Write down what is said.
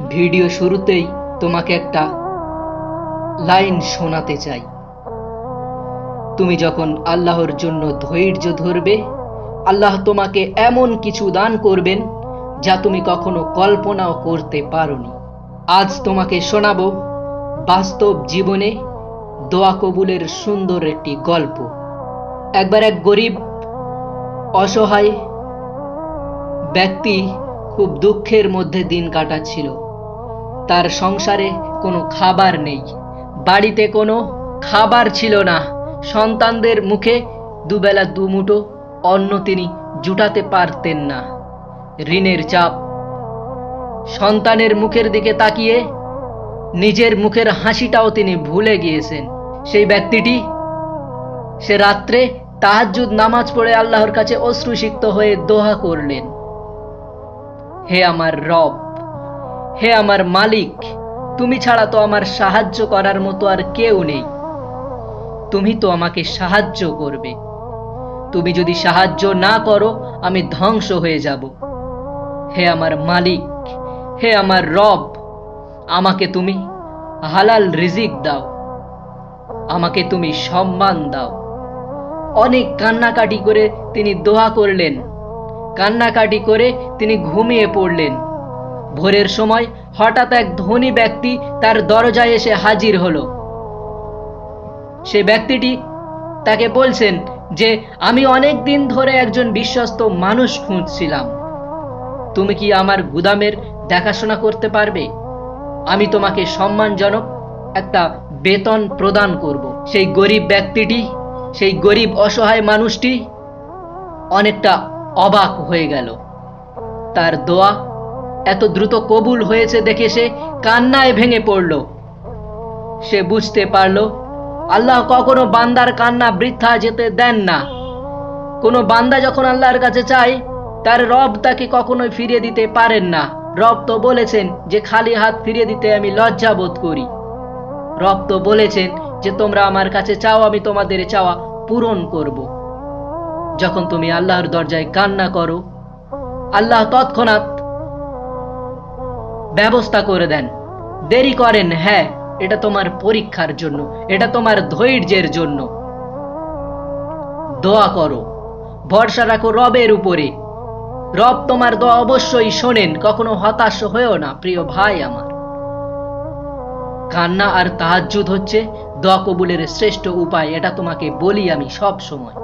Video শুরুতেই তোমাকে একটা লাইন শোনাতে চাই। তুমি যখন আল্লাহর জন্য ধৈর্য ধরবে, আল্লাহ তোমাকে এমন কিছু দান করবেন যা তুমি কখনো কল্পনাও করতে পারোনি। আজ তোমাকে শোনাবো বাস্তব জীবনে দোয়া কবুলের সুন্দর একটি গল্প। একবার এক গরিব অসহায় ব্যক্তি খুব দুঃখের মধ্যে দিন কাটাচ্ছিল। তার সংসারে কোনো খাবার নেই, বাড়িতে কোনো খাবার ছিল না, সন্তানদের মুখে দুবেলা দুমুঠো অন্ন তিনি জুটাতে পারতেন না। ঋণের চাপ, সন্তানের মুখের দিকে তাকিয়ে নিজের মুখের হাসিটাও তিনি ভুলে গিয়েছেন। সেই ব্যক্তিটি সে রাত্রে তাহাজ্জুদ নামাজ পড়ে আল্লাহর কাছে অশ্রুসিক্ত হয়ে দোয়া করলেন, হে আমার রব, হে আমার মালিক, তুমি ছাড়া তো আমার সাহায্য করার মতো আর কেউ নেই। তুমি তো আমাকে সাহায্য করবে। তুমি যদি সাহায্য না করো আমি ধ্বংস হয়ে যাব। হে আমার মালিক, হে আমার রব, আমাকে তুমি হালাল রিজিক দাও, আমাকে তুমি সম্মান দাও। অনেক কান্নাকাটি করে তিনি দোয়া করলেন। কান্নাকাটি করে তিনি ঘুমিয়ে পড়লেন। ভোরের সময় হঠাৎ এক ধনী ব্যক্তি তার দরজায় এসে হাজির হলো। সে ব্যক্তিটি তাকে বলছেন যে আমি অনেক দিন ধরে একজন বিশ্বস্ত মানুষ খুঁজছিলাম, তুমি কি আমার গুদামের দেখাশোনা করতে পারবে? আমি তোমাকে সম্মানজনক একটা বেতন প্রদান করব। সেই গরিব ব্যক্তিটি, সেই গরিব অসহায় মানুষটি অনেকটা অবাক হয়ে গেল। তার দোয়া এত দ্রুত কবুল হয়েছে দেখে সে কান্নায় ভেঙে পড়ল। সে বুঝতে পারল আল্লাহ কখনো বান্দার কান্না বৃথা যেতে দেন না। কোনো বান্দা যখন আল্লাহর কাছে চায়, তার রব তাকে কখনোই ফিরিয়ে দিতে পারেন না। রব তো বলেছেন যে খালি হাত ফিরিয়ে দিতে আমি লজ্জা বোধ করি। রব তো বলেছেন যে তোমরা আমার কাছে চাও, আমি তোমাদের চাওয়া পূরণ করব। যখন তুমি আল্লাহর দরজায় কান্না করো, আল্লাহ তৎক্ষণাৎ ব্যবস্থা করে দেন। দেরি করেন, হ্যাঁ, এটা তোমার পরীক্ষার জন্য, এটা তোমার ধৈর্যের জন্য। দোয়া করো, ভরসা রাখো রবের উপরে। রব তোমার দোয়া অবশ্যই শোনেন। কখনো হতাশ হয়েও না প্রিয় ভাই আমার। কান্না আর তাহাজ্জুদ হচ্ছে দোয়া কবুলের শ্রেষ্ঠ উপায়, এটা তোমাকে বলি আমি সব সময়।